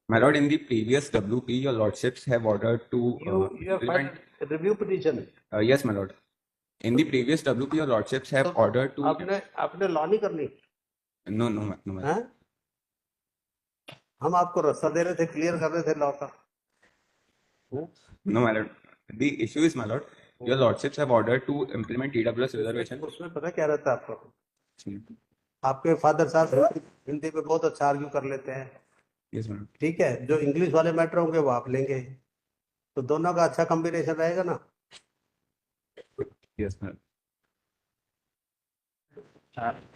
My lord, in the previous WP, your lordships have ordered to You have filed implement. a review petition. Yes, my lord. In the previous WP, your lordships have ordered to. आपने law नहीं करनी No, no, no, my lord. है? हम आपको रास्ता दे रहे थे, clear कर रहे थे लॉ का. No, my lord. The issue is, my lord, your lordships have ordered to implement TWS reservation. उसमें पता क्या रहता है आपको? आपके फादर साहब हिंदी में बहुत अच्छा आर्ग्यू कर लेते हैं. Yes, my lord. ठीक है, जो इंग्लिश वाले मैटर होंगे वो आप लेंगे, तो दोनों का अच्छा कॉम्बिनेशन रहेगा ना. Yes, my lord.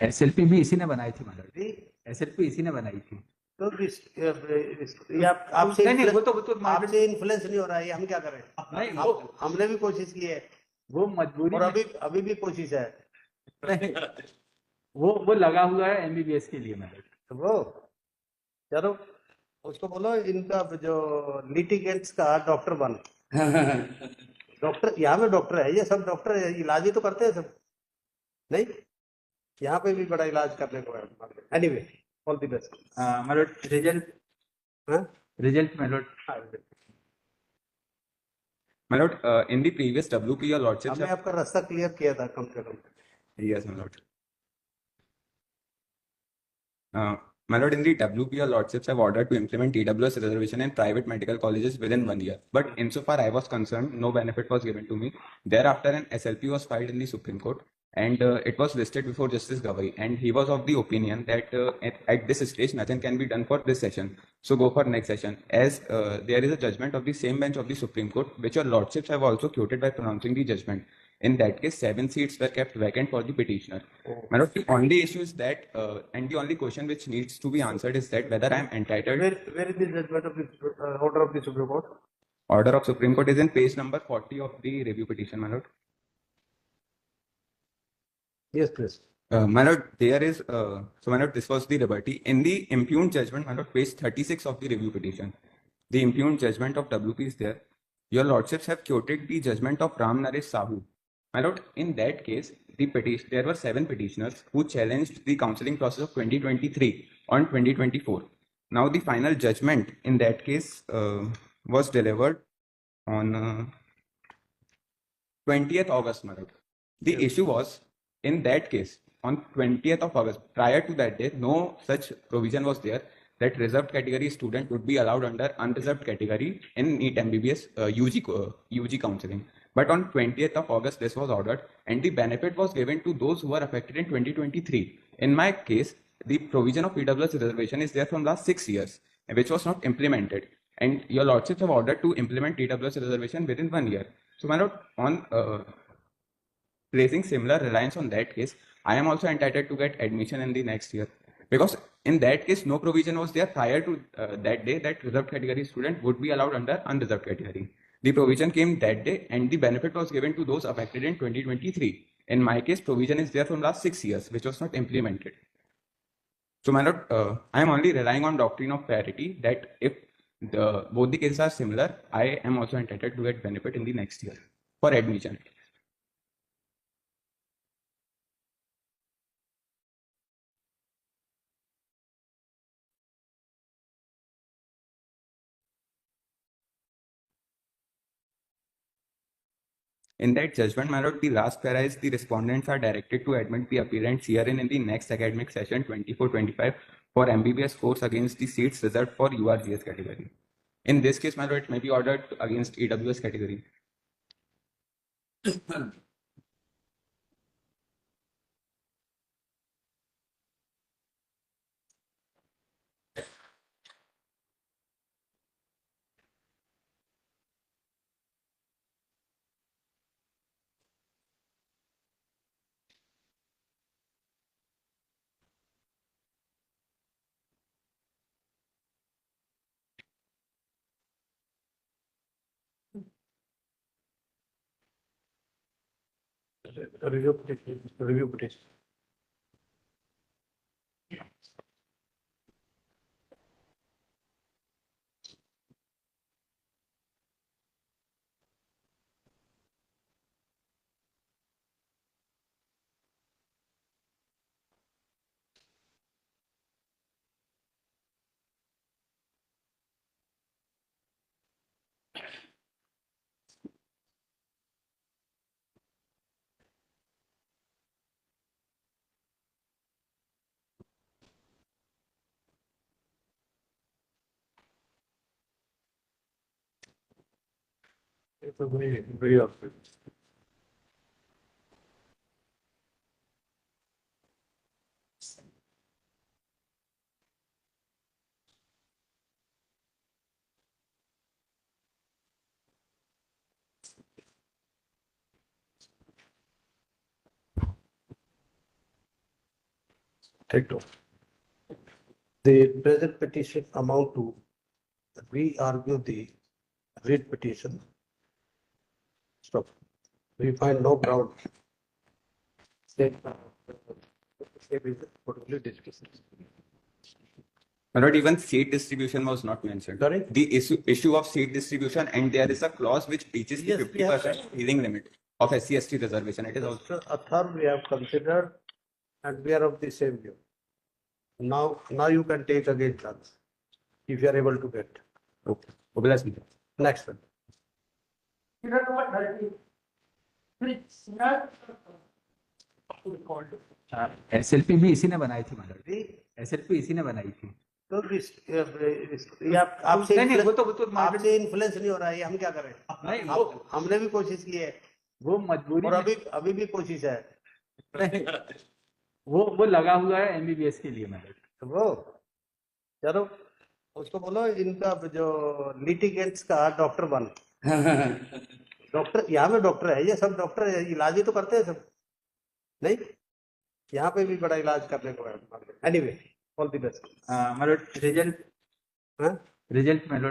एसएलपी भी इसी ने बनाई थी मैडम. जी, एसएलपी इसी ने बनाई थी. तो ये आपसे नहीं, वो तो आपसे इन्फ्लुएंस नहीं हो रहा है, हम क्या करें? नहीं, हमने भी कोशिश की है, वो मजबूरी और में- अभी भी कोशिश है. नहीं, वो लगा हुआ है एमबीबीएस के लिए मैडम. तो वो चलो उसको बोलो, इनका जो लिटिगेंट्स का डॉक्टर बन. डॉक्टर यहाँ पे डॉक्टर है, ये सब डॉक्टर है, इलाज ही तो करते हैं सब. नहीं, यहाँ पे भी बड़ा इलाज करने को है. Anyway, all the best. Madam result madam. My lord, in the previous WP, your lordships हमने have. आपका रास्ता क्लियर किया था कम से कम. Yes, my lord. My lord, in the WP, your lordships have ordered to implement TWS reservation in private medical colleges within 1 year. But insofar I was concerned, no benefit was given to me. Thereafter, an SLP was filed in the Supreme Court, and it was listed before Justice Gavai, and he was of the opinion that at this stage nothing can be done for this session. So go for next session, as there is a judgment of the same bench of the Supreme Court, which your lordships have also quoted by pronouncing the judgment. In that case, 7 seats were kept vacant for the petitioner. My lord, the only issue is that, and the only question which needs to be answered is that whether I am entitled. Where is the judgment of the order of the Supreme Court? Order of Supreme Court is in page number 40 of the review petition, my lord. Yes, please. My lord, there is, so my lord, this was the liberty. In the impugned judgment, my lord, page 36 of the review petition, the impugned judgment of WP is there. Your lordships have quoted the judgment of Ram Naresh Sahu. My lord, in that case, there were 7 petitioners who challenged the counseling process of 2023 on 2024. Now, the final judgment in that case was delivered on 20th August, my lord. The issue was, in that case, on 20th of August, prior to that day, no such provision was there that reserved category student would be allowed under unreserved category in NEET MBBS UG counseling. But on 20th of August, this was ordered, and the benefit was given to those who were affected in 2023. In my case, the provision of PWS reservation is there from last 6 years, which was not implemented. And your lordships have ordered to implement TWS reservation within 1 year. So, my lord, on placing similar reliance on that case, I am also entitled to get admission in the next year. Because in that case, no provision was there prior to that day that reserved category student would be allowed under unreserved category. The provision came that day, and the benefit was given to those affected in 2023. In my case, provision is there from last 6 years, which was not implemented. So, my lord, I am only relying on doctrine of parity that if both the cases are similar, I am also entitled to get benefit in the next year for admission. In that judgment, my lord, the last para is the respondents are directed to admit the appearance herein in the next academic session 24-25 for MBBS course against the seats reserved for URGS category. In this case, my lord, it may be ordered against EWS category. Review petition. Review petition. तो वही आपके take two. The present petition amount to re-argue the writ petition. Stop. We find no ground. State particularly discussed. My lord, even seat distribution was not mentioned. Sorry? The issue of seat distribution, and there is a clause which breaches the Yes, we have- 50% ceiling limit of SC/ST reservation. It is also A third we have considered and we are of the same view. Now you can take again chance if you are able to get. okay. Oblas me. Next one. SLP भी इसी ने बनाई थी madam, जी, SLP इसी ने बनाई थी। तो ये आपसे नहीं, वो तो आपसे इन्फ्लुएंस नहीं हो रहा है, हम क्या करें? नहीं, हमने भी कोशिश की है वो मजबूरी और में- अभी भी कोशिश है। नहीं, वो लगा हुआ है एमबीबीएस के लिए मैडम। तो वो चलो उसको बोलो इनका जो लिटिगेंट्स का डॉक्टर बन डॉक्टर यहाँ पे डॉक्टर है, ये सब डॉक्टर है, इलाज ही तो करते हैं सब, नहीं? यहाँ पे भी बड़ा इलाज करने को है। Anyway, all the best. Madam result, हाँ? Result madam.